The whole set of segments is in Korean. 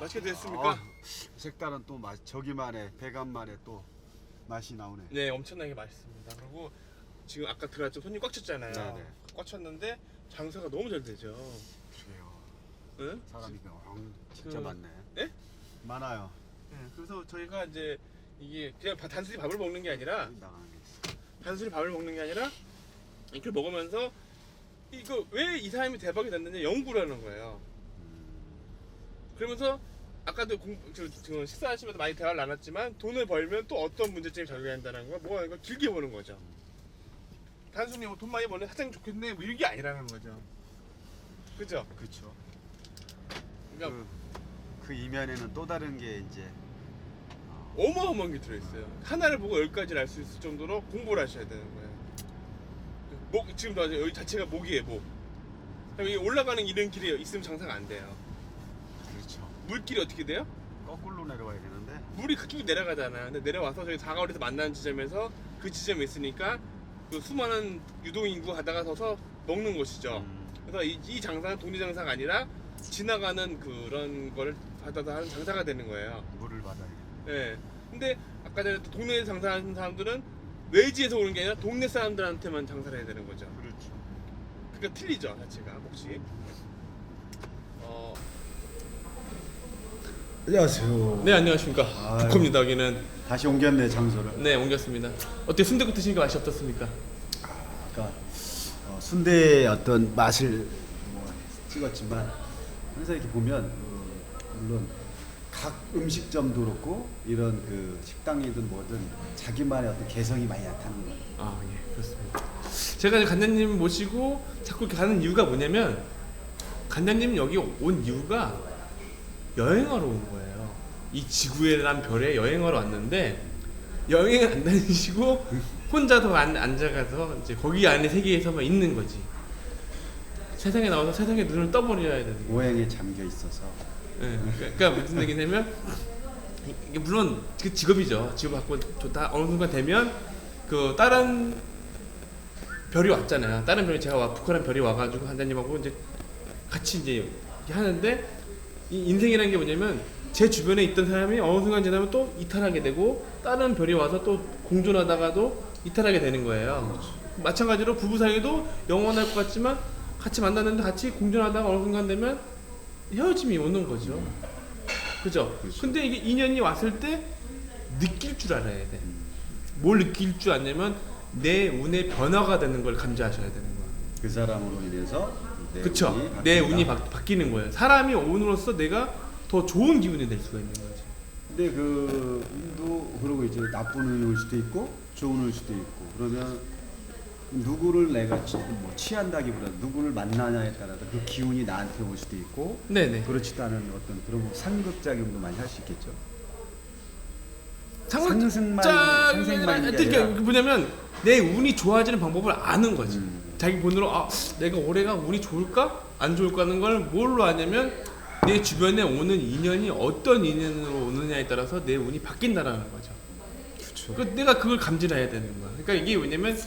맛있게 드셨습니까? 색다른 또 맛, 저기만의 배간만의 또 맛이 나오네. 네, 엄청나게 맛있습니다. 그리고 지금 아까 들어갔죠, 손님 꽉 찼잖아요. 네네. 꽉 찼는데 장사가 너무 잘 되죠. 그래요. 응? 사람이 진짜 그- 많네. 네? 많아요. 네, 그래서 저희가 이제 이게 그냥 단순히 밥을 먹는 게 아니라 나가는 게 있어. 단순히 밥을 먹는 게 아니라 이렇게 먹으면서 이거 왜 이 사람이 대박이 났느냐 연구를 하는 거예요. 그러면서 아까도 지금 식사하시면서 많이 대화를 나눴지만 돈을 벌면 또 어떤 문제점이 발생한다는 거, 뭐가 이거 길게 보는 거죠. 단순히 뭐 돈 많이 버는 사장님 좋겠네 뭐 이게 아니라는 거죠. 그죠? 그렇죠. 그러니까 그 이면에는 또 다른 게 이제 어마어마한 게 들어있어요. 하나를 보고 10가지를 알 수 있을 정도로 공부를 하셔야 되는 거예요. 지금도 아직 여기 자체가 목이에요, 목. 그럼 이 올라가는 이런 길이 있으면 장사가 안 돼요. 그렇죠. 물길이 어떻게 돼요? 거꾸로 내려와야 되는데. 물이 그쪽에 내려가잖아. 근데 내려와서 저희 사거리에서 만나는 지점에서 그 지점에 있으니까 그 수많은 유동인구 가다가 서서 먹는 곳이죠. 그래서 이 장사는 돈이 장사가 아니라 지나가는 그런 거를 받아서 하는 장사가 되는 거예요. 물을 받아야 돼. 예. 근데 아까 전에 또 동네에서 장사하는 사람들은 외지에서 오는 게 아니라 동네 사람들한테만 장사를 해야 되는 거죠. 그렇죠. 그러니까 틀리죠, 자체가 혹시. 안녕하세요. 네, 안녕하십니까. 아유. 부커입니다. 여기는. 다시 옮겼네 장소를. 네, 옮겼습니다. 어떻게 순댓국 드시니까 맛이 어떻습니까? 아까 순대의 어떤 맛을 찍었지만 항상 이렇게 보면 물론 각 음식점도 그렇고 이런 그 식당이든 뭐든 자기만의 어떤 개성이 많이 나타나는 거예요. 아, 예, 그렇습니다. 제가 이제 간장님 모시고 자꾸 이렇게 가는 이유가 뭐냐면 간장님 여기 온 이유가 여행하러 온 거예요. 이 지구에란 별에 여행하러 왔는데 여행을 안 다니시고 혼자서 앉아가서 이제 거기 안에 세계에서만 있는 거지. 세상에 나와서 세상에 눈을 떠버려야 되는 거예요. 오행에 잠겨 있어서. 네, 그러니까 무슨 얘기냐면 이게 물론 그 직업이죠. 직업 갖고 좋다. 어느 순간 되면 그 다른 별이 왔잖아요. 다른 별이 제가 북한한 별이 와가지고 한자님하고 이제 같이 이제 하는데 이 인생이라는 게 뭐냐면 제 주변에 있던 사람이 어느 순간 지나면 또 이탈하게 되고 다른 별이 와서 또 공존하다가도 이탈하게 되는 거예요. 마찬가지로 부부 사이도 영원할 것 같지만 같이 만났는데 같이 공존하다가 어느 순간 되면 헤어짐이 오는 거죠. 그죠? 그렇죠. 근데 이게 인연이 왔을 때 느낄 줄 알아야 돼. 뭘 느낄 줄 아냐면 내 운의 변화가 되는 걸 감지하셔야 되는 거야. 그 사람으로 인해서 내 그쵸? 운이 내 바뀐다. 운이 바뀌는 거예요. 사람이 운으로서 내가 더 좋은 기분이 될 수가 있는 거지. 근데 그 운도 그러고 이제 나쁜 운이 올 수도 있고 좋은 운이 올 수도 있고 그러면 누구를 내가 취한다기보다 누구를 만나냐에 따라서 그 기운이 나한테 올 수도 있고 네네. 그렇지도 않은 어떤 그런 상극작용도 많이 할 수 있겠죠. 상승만 상승만이 그러니까 아니라 뭐냐면 내 운이 좋아지는 방법을 아는 거지. 음. 자기 본으로 내가 올해가 운이 좋을까 안 좋을까 하는 걸 뭘로 아냐면 내 주변에 오는 인연이 어떤 인연으로 오느냐에 따라서 내 운이 바뀐다라는 거죠. 그렇죠. 내가 그걸 감지를 해야 되는 거야. 그러니까 이게 왜냐면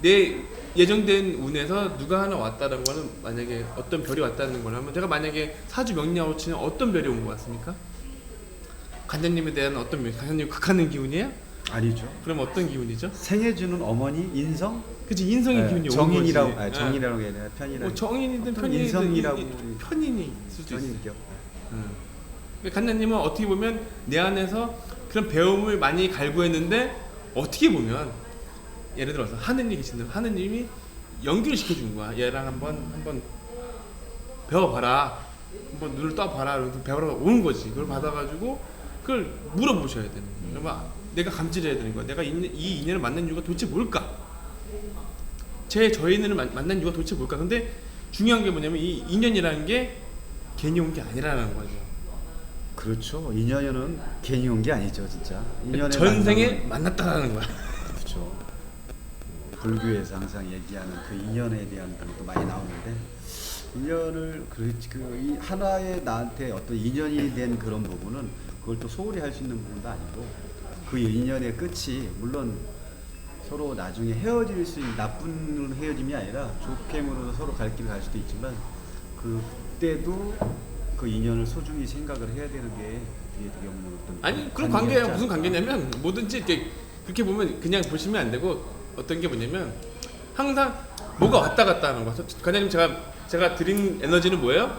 내 예정된 운에서 누가 하나 왔다는 거는 만약에 어떤 별이 왔다는 걸 하면 제가 만약에 사주 명리학으로 치면 어떤 별이 온 것 같습니까? 간장님에 대한 어떤 간장님 극하는 기운이에요? 아니죠. 그럼 어떤 기운이죠? 생해 주는 어머니 인성? 그치, 인성의 네, 기운이 온 정인이라고 거지. 아니, 정인이라고 해야 되나 편이라고. 뭐 정인이든 어떤 편인이든 인성이라고 편인이 있을 수도 있어요. 편인격. 간장님은 어떻게 보면 내 안에서 그런 배움을 많이 갈구했는데 어떻게 보면 예를 들어서 하느님이 계신데 하느님이 연기를 시켜준 거야. 얘랑 한번 배워봐라. 한번 눈을 떠봐라. 그래서 배우러 오는 거지. 그걸 받아가지고 그걸 물어보셔야 되는 거야. 그러면 내가 감지를 해야 되는 거야. 내가 이 인연을 만난 이유가 도대체 뭘까? 저 인연을 만난 이유가 도대체 뭘까? 근데 중요한 게 뭐냐면 이 인연이라는 게 괜히 온 게 아니라는 거죠. 그렇죠. 인연은 괜히 온 게 아니죠, 진짜. 인연의 전생에 만남은- 만났다라는 거야. 그렇죠. 불교에서 항상 얘기하는 그 인연에 대한 것도 많이 나오는데 인연을 이 하나의 나한테 어떤 인연이 된 그런 부분은 그걸 또 소홀히 할 수 있는 부분도 아니고 그 인연의 끝이 물론 서로 나중에 헤어질 수 있는 나쁜 헤어짐이 아니라 좋게으로 서로 갈 길을 갈 수도 있지만 그때도 그 인연을 소중히 생각을 해야 되는 게 이게 되게 없는 어떤 아니 그런 관계였지 관계야 무슨 않을까. 관계냐면 뭐든지 이렇게 그렇게 보면 그냥 보시면 안 되고 어떤 게 뭐냐면 항상 뭐가 왔다 갔다 하는 거. 관장님 제가 드린 에너지는 뭐예요?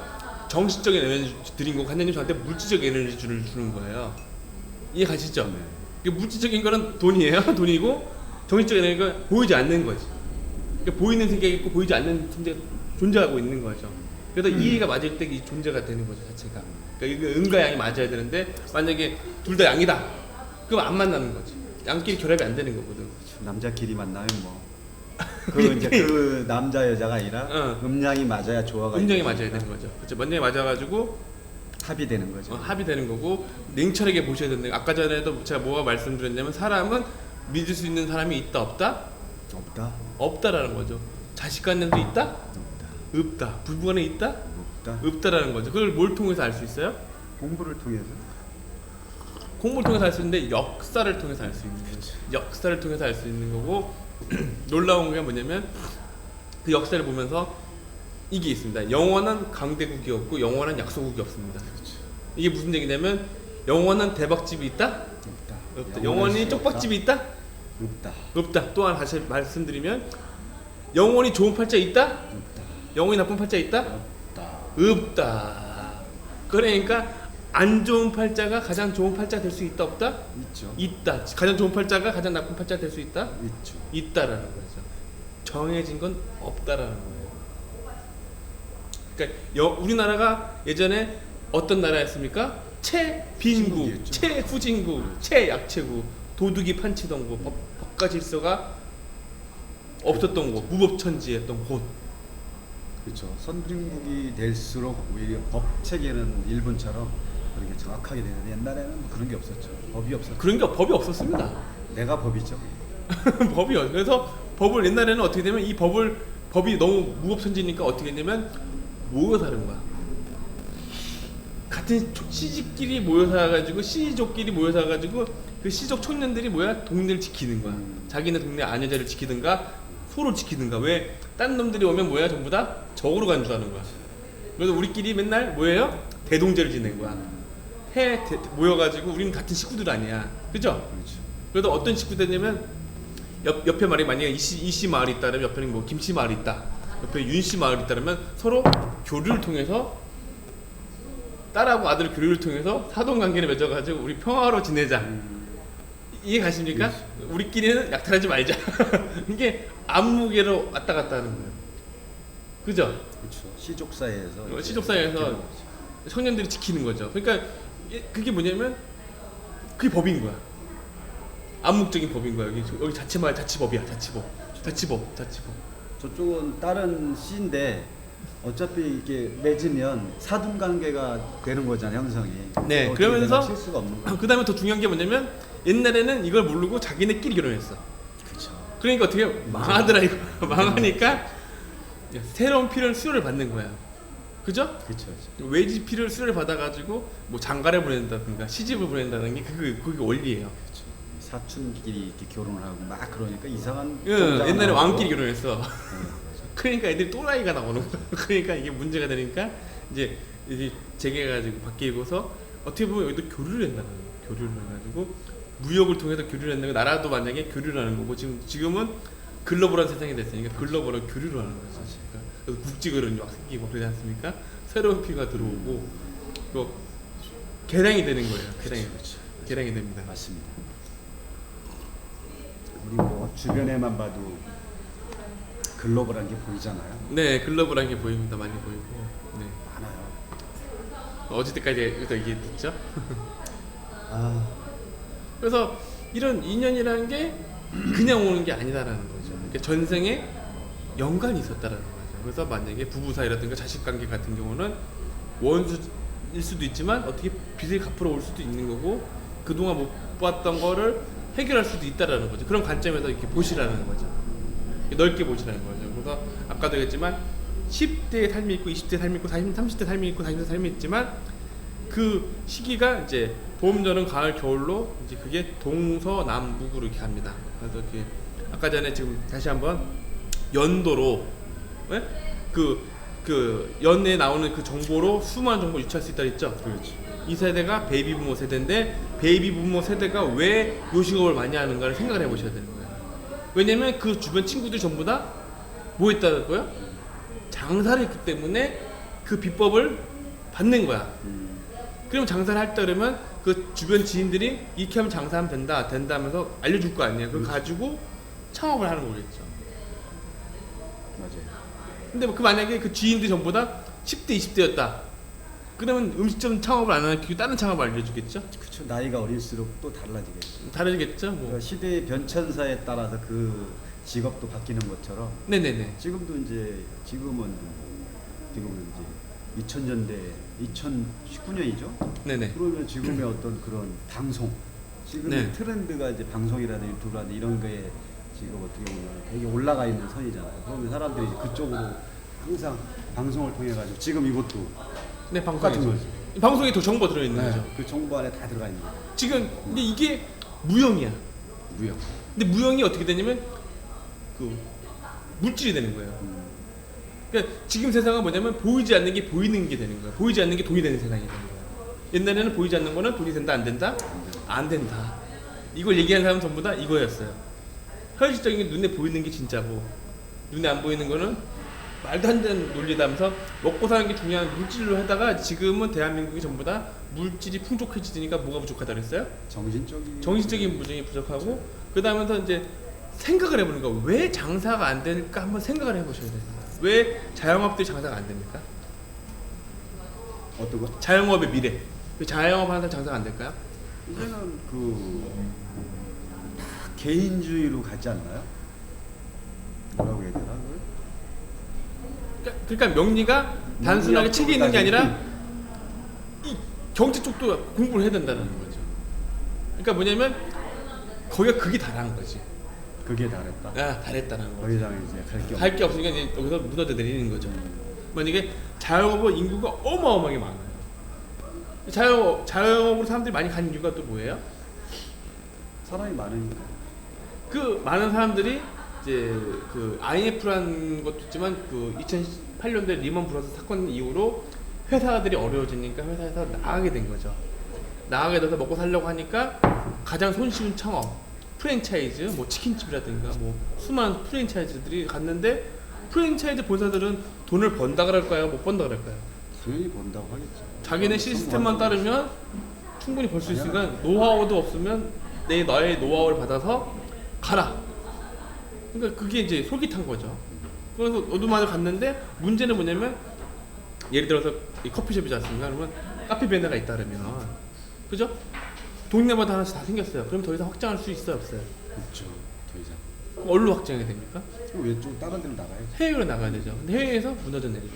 정신적인 에너지 드린 거고 관장님 저한테 물질적인 에너지를 주는 거예요. 이해 가시죠? 네. 이게 물질적인 거는 돈이에요. 돈이고 정신적인 에너지가 보이지 않는 거지. 그러니까 보이는 세계가 있고 보이지 않는 존재가 존재하고 있는 거죠. 그래서 이해가 맞을 때 이 존재가 되는 거죠 자체가. 그러니까 이거 음과 양이 맞아야 되는데 만약에 둘 다 양이다. 그럼 안 만나는 거지. 양끼리 결합이 안 되는 거거든. 남자끼리 만나면 뭐 그 이제 그 남자 여자가 아니라 음양이 맞아야 조화가 음정이 있는 맞아야 거니까 되는 거죠. 그렇죠. 만약에 맞아가지고 합의되는 거죠. 합의되는 거고 냉철하게 보셔야 되는데 아까 전에도 제가 뭐가 말씀드렸냐면 사람은 믿을 수 있는 사람이 있다 없다? 없다. 없다라는 거죠. 자식 관념도 있다? 없다. 없다. 부부간에 있다? 없다. 없다라는 거죠. 그걸 뭘 통해서 알 수 있어요? 공부를 통해서 공부를 통해서 알 수 있는데 역사를 통해서 알 수 있는 거죠. 역사를 통해서 알 수 있는 거고 놀라운 게 뭐냐면 그 역사를 보면서 이게 있습니다. 영원한 강대국이 없고 영원한 약소국이 없습니다. 이게 무슨 얘기냐면 영원한 대박집이 있다? 없다. 없다. 영원히 쪽박집이 있다? 없다. 없다. 또한 다시 말씀드리면 영원히 좋은 팔자 있다? 없다. 영원히 나쁜 팔자 있다? 없다. 없다. 그러니까 안 좋은 팔자가 가장 좋은 팔자 될 수 있다 없다? 있죠. 있다. 가장 좋은 팔자가 가장 나쁜 팔자 될 수 있다? 있죠. 있다라는 거죠. 정해진 건 없다라는 거예요. 그러니까 우리나라가 예전에 어떤 나라였습니까? 최빈국, 신국이었죠. 최후진국, 최약체국, 도둑이 판치던 곳, 법과 질서가 없었던 곳, 무법천지했던 곳. 그렇죠. 선진국이 될수록 오히려 법 체계는 일본처럼 그렇게 정확하게 되는데 옛날에는 뭐 그런 게 없었죠. 법이 없었죠. 그런 게 법이 없었습니다. 내가 법이죠. 법이요. 그래서 법을 옛날에는 어떻게 되면 이 법이 너무 무법천지니까 어떻게 했냐면 모여 사는 거야. 같은 시집끼리 모여 살아가지고 시족끼리 모여 살아가지고 그 시족 청년들이 뭐야 동네를 지키는 거야. 자기네 동네 아녀자를 지키든가 소를 지키든가. 왜 딴 놈들이 오면 뭐야 전부 다 적으로 간주하는 거야. 그래서 우리끼리 맨날 뭐예요? 대동제를 지낸 거야. 모여가지고 우리는 같은 식구들 아니야. 그죠? 그렇죠. 그래도 어떤 식구들이냐면 옆에 마을이 만약에 이씨 마을이 있다 그러면 옆에는 뭐 김씨 마을이 있다. 옆에 윤씨 마을이 있다 그러면 서로 교류를 통해서 딸하고 아들 교류를 통해서 사돈관계를 맺어가지고 우리 평화로 지내자. 이해 가십니까? 그렇죠. 우리끼리는 약탈하지 말자. 이게 안무개로 왔다 갔다 하는 거예요. 그죠? 그렇죠. 시족 사회에서 이제 시족 사회에서 그런 거죠. 청년들이 지키는 거죠. 그러니까 그게 뭐냐면 그게 법인 거야. 암묵적인 법인 거야. 여기 자치마을 자치법이야. 자치법. 저쪽은 다른 씨인데 어차피 이렇게 맺으면 사돈 관계가 되는 거잖아요, 형성이. 네, 어떻게 그러면서 되나 실수가 없는 거예요. 그 다음에 더 중요한 게 뭐냐면 옛날에는 이걸 모르고 자기네끼리 결혼했어. 그렇죠. 그러니까 어떻게 망하더라 이거. 망하니까 새로운 필요를 수요를 받는 거야. 그죠? 그렇죠. 외지 필요를 수요를 받아가지고 뭐 장가를 보낸다든가 시집을 보낸다는 게 그게 원리예요. 그렇죠. 사촌끼리 이렇게 결혼을 하고 막 그러니까 이상한. 옛날에 나오고. 왕끼리 결혼했어. 네, 맞아요. 그러니까 애들이 또라이가 나오는 거야. 그러니까 이게 문제가 되니까 이제 재개가지고 바뀌고서 어떻게 보면 여기도 교류를 한다는 거예요. 교류를 해가지고 무역을 통해서 교류를 한다는 거. 나라도 만약에 교류를 하는 거고 지금은 글로벌한 세상이 됐으니까 글로벌한 교류를 하는 거죠. 그러니까 그래서 국제결혼이 막 생기고 그러지 않습니까? 새로운 피가 들어오고 또 개량이 되는 거예요. 개량이 됩니다. 맞습니다. 우리 뭐 주변에만 봐도 글로벌한 게 보이잖아요. 네, 글로벌한 게 보입니다. 많이 보이고. 네. 많아요. 어제 때까지 얘기했죠. 아, 그래서 이런 인연이라는 게 그냥 오는 게 아니다라는 거죠. 그러니까 전생에 연관이 있었다라는 거죠. 그래서 만약에 부부 사이라든가 자식 관계 같은 경우는 원수일 수도 있지만 어떻게 빚을 갚으러 올 수도 있는 거고 그동안 못 봤던 거를 해결할 수도 있다라는 거죠. 그런 관점에서 이렇게 보시라는 거죠. 넓게 보시라는 거죠. 그래서 아까도 얘기했지만 10대의 삶이 있고 20대의 삶이 있고 30대 삶이 있고 40대 삶이 있지만 그 시기가 이제 봄, 여름, 가을, 겨울로 이제 그게 동서남북으로 이렇게 갑니다. 그래서 이렇게 아까 전에 지금 다시 한번 연도로 그 그 연애에 나오는 그 정보로 수많은 정보를 유치할 수 있다 했죠. 그렇지. 이 세대가 베이비 부모 세대인데 베이비 부모 세대가 왜 요식업을 많이 하는가를 생각을 해보셔야 되는 거예요. 왜냐면 그 주변 친구들이 전부 다 뭐 했다고요? 장사를 했기 때문에 그 비법을 받는 거야. 그럼 장사를 할다 그러면 그 주변 지인들이 이렇게 하면 장사하면 된다 하면서 알려줄 거 아니에요. 그걸 가지고 창업을 하는 거겠죠. 맞아요. 근데 그 만약에 그 지인들이 전부 다 10대 20대였다 그러면 음식점 창업을 안 하는 다른 창업을 알려주겠죠. 그렇죠. 나이가 어릴수록 또 달라지겠죠. 다르겠죠. 뭐. 그러니까 시대의 변천사에 따라서 그 직업도 바뀌는 것처럼 네네네. 지금은 이제 2000년대 2019년이죠. 네네. 그러면 지금의 어떤 그런 방송, 지금의 네. 트렌드가 이제 방송이라든 유튜브라든 이런 거에 지금 어떻게 보면 되게 올라가 있는 선이잖아요. 그러면 사람들이 이제 그쪽으로 항상 방송을 통해 가지고 지금 이것도 네, 똑같은 방송에 거지. 방송에 더 정보 들어있는 거죠. 그 정보 안에 다 들어가 있는 거예요. 지금 근데 이게 무형이야. 무역. 근데 무형이 어떻게 되냐면 그 물질이 되는 거예요. 그러니까 지금 세상은 뭐냐면 보이지 않는 게 보이는 게 되는 거야. 보이지 않는 게 돈이 되는 세상이 되는 거야. 옛날에는 보이지 않는 거는 돈이 된다 안 된다? 안 된다. 이걸 얘기하는 사람은 전부 다 이거였어요. 현실적인 게 눈에 보이는 게 진짜고 눈에 안 보이는 거는 말도 안 되는 논리다 하면서 먹고 사는 게 중요한 물질로 하다가 지금은 대한민국이 전부 다 물질이 풍족해지니까 뭐가 부족하다 그랬어요? 정신적인 부정이 부족하고 그 다음에서 이제 생각을 해보는 거야. 왜 장사가 안 될까 한번 생각을 해보셔야 돼요. 왜 자영업들이 장사가 안 됩니까? 어떤 거? 자영업의 미래. 왜 자영업 하는 사람 장사가 안 될까요? 이제는 다 개인주의로 가지 않나요? 뭐라고 해야 되나? 그러니까 명리가 단순하게 책에 있는 게 아니라 이 경제 쪽도 공부를 해야 된다는 거죠. 그러니까 뭐냐면 거기가 극이 달하는 거지. 그게 다랬다. 아, 달했다는 거. 더 이상 이제 갈 게 없으니까 이제 여기서 무너져 내리는 거죠. 만약에 자영업은 인구가 어마어마하게 많아요. 자영업으로 사람들이 많이 가는 이유가 또 뭐예요? 사람이 많으니까. 그 많은 사람들이 이제 그 IMF라는 것도 있지만 그 2008년도에 리먼 브라더스 사건 이후로 회사들이 어려워지니까 회사에서 나가게 된 거죠. 나가게 돼서 먹고 살려고 하니까 가장 손쉬운 창업, 프랜차이즈, 뭐 치킨집이라든가 뭐 수많은 프랜차이즈들이 갔는데 프랜차이즈 본사들은 돈을 번다 그럴까요? 못 번다 그럴까요? 당연히 번다고 하겠죠. 자기네 시스템만 따르면 충분히 벌 수 있으니까 노하우도 없으면 너의 노하우를 받아서 가라. 그러니까 그게 이제 솔깃한 거죠. 그래서 어두만을 갔는데 문제는 뭐냐면 예를 들어서 이 커피숍이지 않습니까? 그러면 카페 베네가 있다 그러면 그죠? 동네마다 하나씩 다 생겼어요. 그럼 더 이상 확장할 수 있어요, 없어요? 그렇죠. 더 이상. 그럼 어디로 확장해야 됩니까? 왜 좀 다른 데로 나가야지. 해외로 나가야 되죠. 근데 해외에서 무너져 내리죠.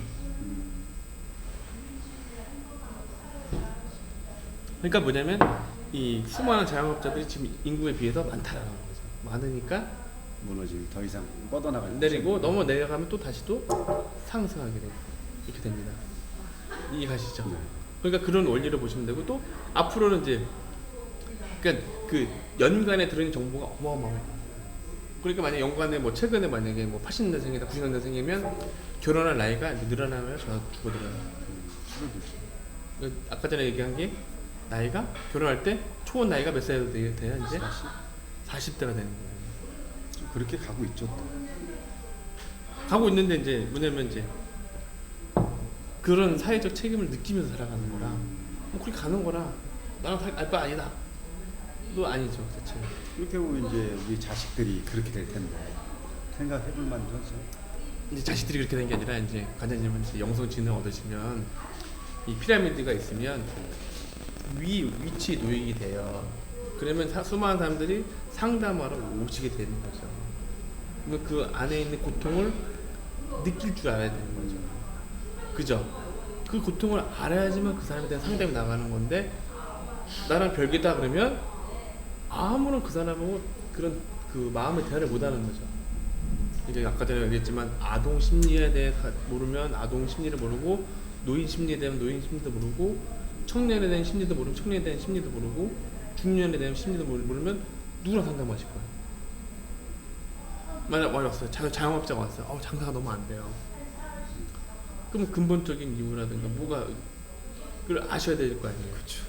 그러니까 뭐냐면 이 수많은 자영업자들이 지금 인구에 비해서 많다라는 거죠. 많으니까 무너지고 더 이상 뻗어나갈 내리고 넘어 내려가면 또 다시 또 상승하게 되고 이렇게 됩니다. 이해가시죠? 네. 그러니까 그런 원리를 보시면 되고 또 앞으로는 이제 그러니까 그 연간에 들어있는 정보가 어마어마해요. 그러니까 만약 연간에 뭐 최근에 만약에 뭐 80년생이다 90년생이면 결혼할 나이가 이제 늘어나면 줄어들어요. 아까 전에 얘기한 게 나이가 결혼할 때 초혼 나이가 몇 살 돼야 이제 40대가 되는 거예요. 좀 그렇게 가고 있죠. 또. 가고 있는데 이제 뭐냐면 이제 그런 사회적 책임을 느끼면서 살아가는 거라 뭐 그렇게 가는 거라 나랑 알 바 아니다. 또 아니죠, 대체. 이렇게 보면 이제 우리 자식들이 그렇게 될 텐데 생각해볼 만하죠. 이제 자식들이 그렇게 된 게 아니라 이제 관장님은 이제 영성지능 얻으시면 이 피라미드가 있으면 위치 노획이 돼요. 그러면 수많은 사람들이 상담하러 오시게 되는 거죠. 그러면 그 안에 있는 고통을 느낄 줄 알아야 되는 거죠. 그죠? 그 고통을 알아야지만 그 사람에 대한 상담이 나가는 건데 나랑 별개다 그러면 아무런 그 사람하고 그런 그 마음의 대화를 못하는 거죠. 이게 아까 전에 얘기했지만 아동 심리에 대해 모르면 아동 심리를 모르고 노인 심리에 대한 노인 심리도 모르고 청년에 대한 심리도 모르면 청년에 대한 심리도 모르고 중년에 대한 심리도 모르면 누구랑 상담하실 거예요? 만약 왔어요. 자영업자가 왔어요. 장사가 너무 안 돼요. 그럼 근본적인 이유라든가 뭐가 그걸 아셔야 될 거 아니에요. 그렇죠.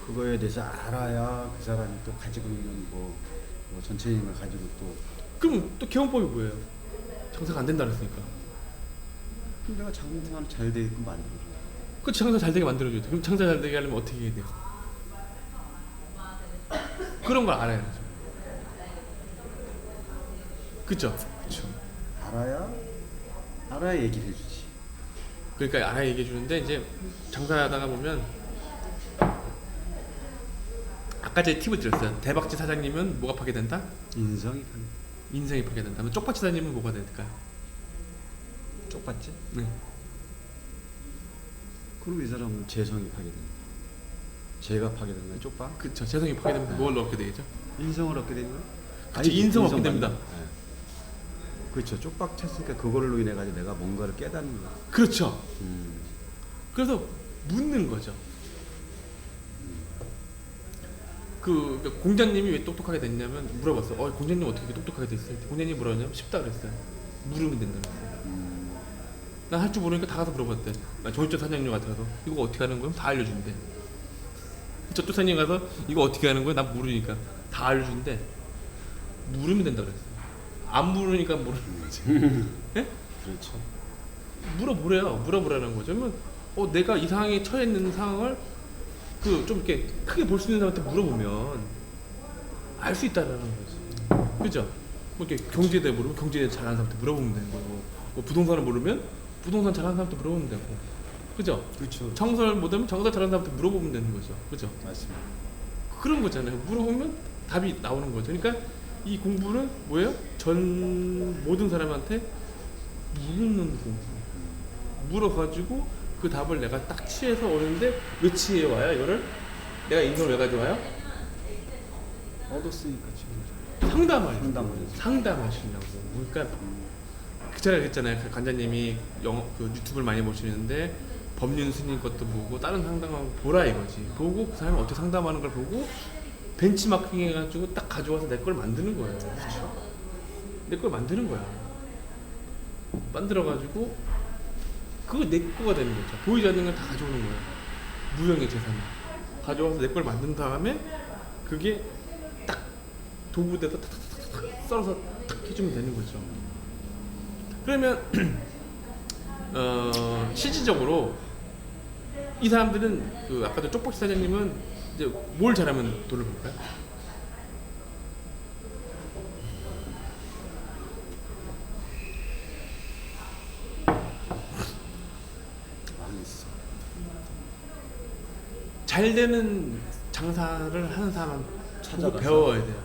그거에 대해서 알아야 그 사람이 또 가지고 있는 뭐 전체적인 걸 가지고 또 그럼 또 개헌법이 뭐예요? 장사가 안 된다 그랬으니까. 그럼 내가 장사를 잘 되게끔 만들어줘. 그 장사 잘 되게 만들어줘야 돼. 그럼 장사 잘 되게 하려면 어떻게 해야 돼요? 그런 걸 알아야죠. 그죠? 그렇죠. 알아야 얘기를 해주지. 그러니까 알아야 얘기해 주는데 이제 장사하다가 보면 아까 제가 팁을 드렸어요. 대박집 사장님은 뭐가 파괴된다? 인성이 판 인생이 파괴된다. 그럼 쪽박집 사장님은 뭐가 될까요? 쪽봤지? 네. 그럼 이 사람은 재성이 파괴된다. 재가 파괴되는 거야, 쪽박? 그쵸. 재성이 파괴되면 뭘 얻게 되겠죠? 인성을 얻게 되는 거야? 그쵸, 인성을 얻게 됩니다. 네. 그렇죠. 쪽박 쳤으니까 그걸로 인해 가지고 내가 뭔가를 깨닫는 거야. 그렇죠. 그래서 묻는 거죠. 그 공자님이 왜 똑똑하게 됐냐면 물어봤어. 공자님 어떻게 이렇게 똑똑하게 됐어요? 공자님이 뭐라 했냐면 쉽다 그랬어요. 물으면 된다 그랬어요. 난 할 줄 모르니까 다 가서 물어봤대. 나 정일조 사장님 같아서 이거 어떻게 하는 거야? 다 알려준대. 저쪽 사장님 가서 이거 어떻게 하는 거야? 난 모르니까 다 알려준대. 물으면 된다 그랬어요. 안 물으니까 모르는 거지. 예? 그렇죠. 물어보라는 거죠. 그러면 내가 이 상황에 처해 있는 상황을 그 좀 이렇게 크게 볼 수 있는 사람한테 물어보면 알 수 있다라는 거지. 그죠? 뭐 이렇게 경제대 모르면 경제대 잘하는 사람한테 물어보면 되는 거고, 뭐 부동산을 모르면 부동산 잘하는 사람한테 물어보면 되고, 그죠? 그렇죠. 청소를 못하면 청소 잘하는 사람한테 물어보면 되는 거죠. 그죠? 맞습니다. 그런 거잖아요. 물어보면 답이 나오는 거죠. 그러니까 이 공부는 뭐예요? 전 모든 사람한테 묻는 공부. 물어가지고 그 답을 내가 딱 취해서 오는데 왜 취해 와요? 이거를 내가 인성을 왜 가져와요? 얻었으니까 지금 상담하시려고. 그러니까 제가 그랬잖아요. 그 관장님이 그 유튜브를 많이 보시는데 법륜 스님 것도 보고 다른 상담하고 보라 이거지. 보고 그 사람이 어떻게 상담하는 걸 보고 벤치마킹 해가지고 딱 가져와서 내 걸 만드는 거예요. 내 걸 만드는 거야. 만들어가지고 그거 내 거가 되는 거죠. 보이지 않는 걸 다 가져오는 거야. 무형의 재산을 가져와서 내 걸 만든 다음에 그게 딱 도구대서 탁탁탁탁 썰어서 탁 해주면 되는 거죠. 그러면 실질적으로 이 사람들은 그 아까도 쪽박지 사장님은 이제 뭘 잘하면 돈을 벌까요? 망했어. 잘 되는 장사를 하는 사람 보고 찾아가서. 배워야 돼요.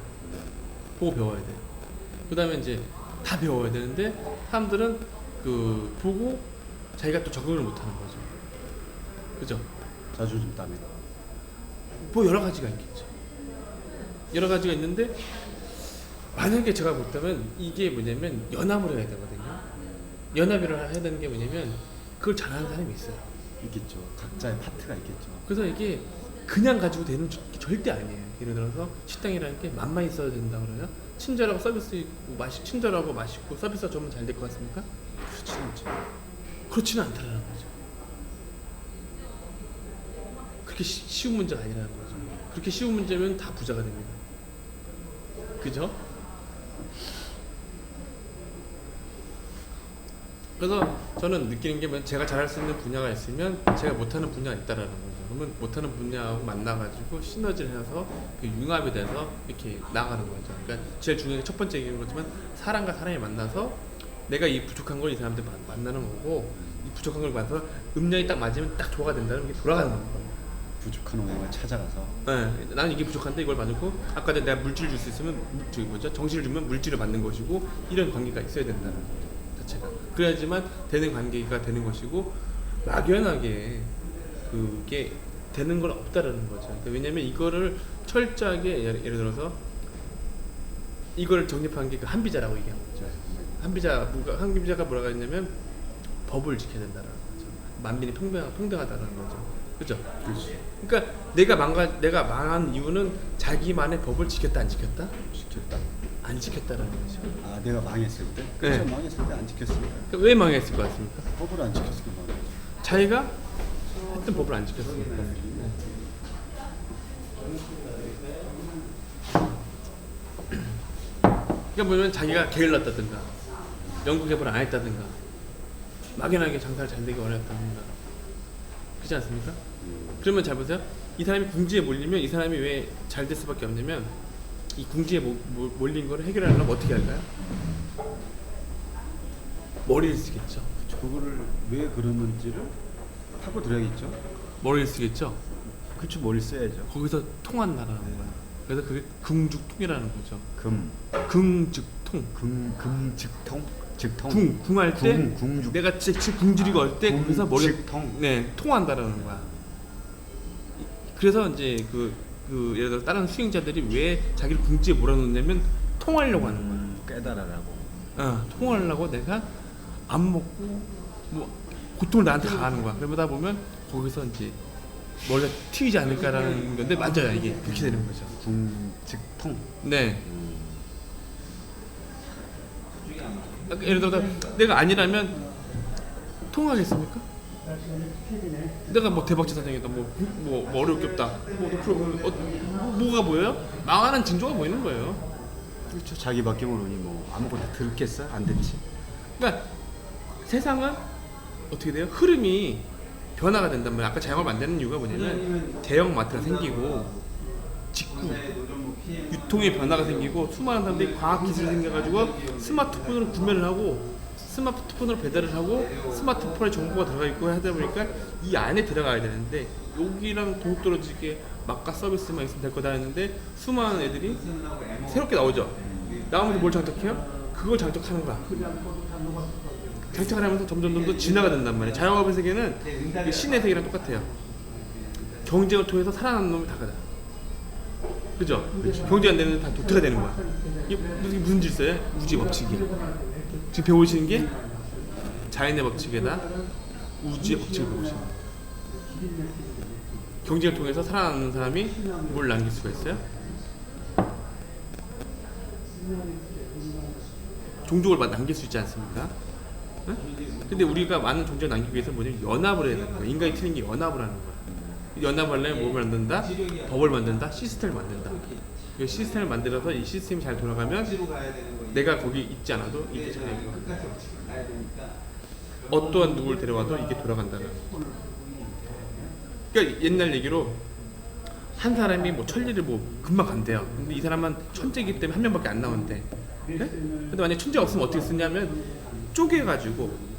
보고 배워야 돼요. 그 다음에 이제 다 배워야 되는데 사람들은 그 보고 자기가 또 적응을 못하는 거죠. 그죠? 자존심 때문에. 뭐 여러 가지가 있겠죠. 여러 가지가 있는데 만약에 제가 볼때면 이게 뭐냐면 연합을 해야 되거든요. 연합을 해야 되는 게 뭐냐면 그걸 잘하는 사람이 있어요. 있겠죠. 각자의 파트가 있겠죠. 그래서 이게 그냥 가지고 되는 게 절대 아니에요. 예를 들어서 식당이라는 게 맛만 있어야 된다 그러요. 친절하고 서비스 있고 친절하고 맛있고 서비스가 좀 잘 될 것 같습니까? 그렇지 않죠. 그렇지는 않다는 거죠. 그렇게 쉬운 문제가 아니라는 거죠. 그렇게 쉬운 문제면 다 부자가 됩니다. 그죠? 그래서 저는 느끼는 게 뭐냐면 제가 잘할 수 있는 분야가 있으면 제가 못하는 분야가 있다라는 거죠. 그러면 못하는 분야하고 만나가지고 시너지를 해서 그 융합이 돼서 이렇게 나가는 거죠. 그러니까 제일 중요한 게 첫 번째 얘기는 그렇지만 사람과 사람이 만나서 내가 이 부족한 걸 이 사람한테 만나는 거고 이 부족한 걸 만나서 음량이 딱 맞으면 딱 조화가 된다는 게 돌아가는 거예요. 부족한 원인을 찾아가서. 네, 나는 이게 부족한데 이걸 맞고 아까 내가 물질을 줄 수 있으면 저기 뭐죠? 정신을 주면 물질을 맞는 것이고 이런 관계가 있어야 된다는 거죠. 자체가 그래야지만 되는 관계가 되는 것이고 막연하게 그게 되는 건 없다라는 거죠. 그러니까 왜냐면 이거를 철저하게 예를 들어서 이걸 정립한 게 그 한비자라고 얘기하는 거죠. 한비자가 뭐라고 했냐면 법을 지켜야 된다라는 거죠. 만민이 평등하다는 거죠. 그죠? 그렇지. 그러니까 내가 망한 이유는 자기만의 법을 지켰다 안 지켰다? 지켰다. 안 지켰다라는 거죠. 아, 내가 망했을 때? 네. 그렇죠. 망했을 때 안 지켰으니까. 그러니까 왜 망했을 것 같습니까? 법을 안 지켰으니까 자기가 했던 법을 안 지켰으니까. 그러니까 보면 자기가 게을렀다든가 연구 개발 안 했다든가 막연하게 장사를 잘 되기 원했다든가 그렇지 않습니까? 그러면 잘 보세요. 이 사람이 궁지에 몰리면 이 사람이 왜 잘 될 수밖에 없냐면 이 궁지에 몰린 거를 해결하려면 어떻게 할까요? 머리를 쓰겠죠. 그거를 왜 그러는지를 파고 들어야겠죠. 머리를 쓰겠죠. 그렇죠. 머리 써야죠. 거기서 통한다라는 거야. 그래서 그게 긍죽통이라는 거죠. 긍즉통. 즉통. 궁할 때 궁죽. 내가 궁지리고 할 때 거기서 머리가 궁즉통. 통한다라는 거야. 그래서 이제 그 예를 들어 다른 수행자들이 왜 자기를 궁지에 몰아넣냐면 통하려고 하는 거야. 깨달으라고. 통하려고 내가 안 먹고 뭐 고통을 나한테 가하는 거야. 그러다 보면 거기서 이제 머리가 튀지 않을까라는 건데 맞아요. 이게 그렇게 되는 거죠. 궁즉통. 네. 예를 들어 내가 아니라면 통하겠습니까? 내가 뭐 대박자 사장이다 뭐 어렵게 없다 뭐가 보여요? 망하는 징조가 보이는 거예요. 그렇죠. 자기밖에 모르니 뭐 아무것도 들겠어? 안 됐지. 그러니까 세상은 어떻게 돼요? 흐름이 변화가 된단 말이에요. 아까 자영업 안 되는 이유가 뭐냐면 대형마트가 생기고 직구 유통의 변화가 생기고 수많은 사람들이 과학기술이 생겨가지고 스마트폰으로 구매를 하고 스마트폰으로 배달을 하고 스마트폰에 정보가 들어가 있고 하다 보니까 이 안에 들어가야 되는데 여기랑 동떨어지게 막가 서비스만 있으면 될 거다 했는데 수많은 애들이 새롭게 나오죠. 나오면서 뭘 장착해요? 그걸 장착하는 거야. 장착을 하면서 점점 더 진화가 된단 말이에요. 자영업의 세계는 신의 세계랑 똑같아요. 경쟁을 통해서 살아남는 놈이 다가다. 그죠? 경쟁 안 되는 다 도태가 되는 거야. 이게 무슨 질서예요? 우주의 법칙이에요. 지금 배우시는 게 자연의 법칙에다 우주의 법칙을 배우시는 거예요. 경쟁을 통해서 살아남는 사람이 뭘 남길 수가 있어요? 종족을 남길 수 있지 않습니까? 응? 근데 우리가 많은 종족을 남기기 위해서는 뭐냐면 연합을 해야 되는 거예요. 인간이 틀린 게 연합을 하는 거예요. 연합을 하려면 뭘 만든다? 법을 만든다? 시스템을 만든다. 이 시스템을 만들어서 이 시스템이 잘 돌아가면 내가 거기 있지 않아도 이게 잘 돌아간다. 어떠한 누구를 데려와도 이게 돌아간다는. 그러니까 옛날 얘기로 한 사람이 뭐 천리를 뭐 금방 간대요. 근데 이 사람은 천재이기 때문에 한 명밖에 안 나온대. 네? 근데 만약 천재가 없으면 어떻게 쓰냐면 쪼개가지고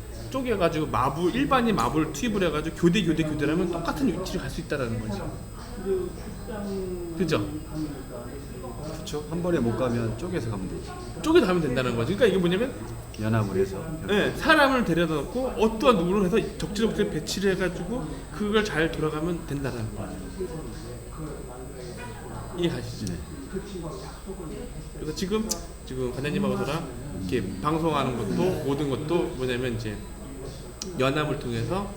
일반인 마블 투입을 해가지고 교대를 하면 똑같은 위치를 갈 수 있다라는 거지. 그죠? 그렇죠. 한 번에 못 가면 쪼개서 가면 되지. 쪼개서 가면 된다는 거지. 그러니까 이게 뭐냐면 연합을 해서. 네, 사람을 데려다 놓고 어떠한 누구를 해서 적지적지에 배치를 해가지고 그걸 잘 돌아가면 된다는 거야. 이해가시죠? 네. 그래서 지금 관장님하고 저랑 이렇게 방송하는 것도 모든 것도 뭐냐면 이제 연합을 통해서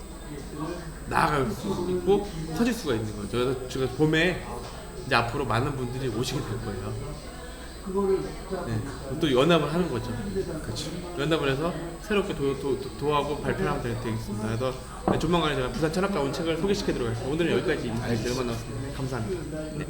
나아갈 수 있고 서질 수가 있는 거죠. 그래서 지금 봄에 이제 앞으로 많은 분들이 오시게 될 거예요. 네, 또 연합을 하는 거죠. 그렇죠. 연합을 해서 새롭게 도하고 발표를 하면 되겠습니다. 그래서 조만간에 제가 부산 철학가온 책을 소개시켜드리도록 하겠습니다. 오늘은 여기까지 인사드리도록 하겠습니다. 감사합니다. 네.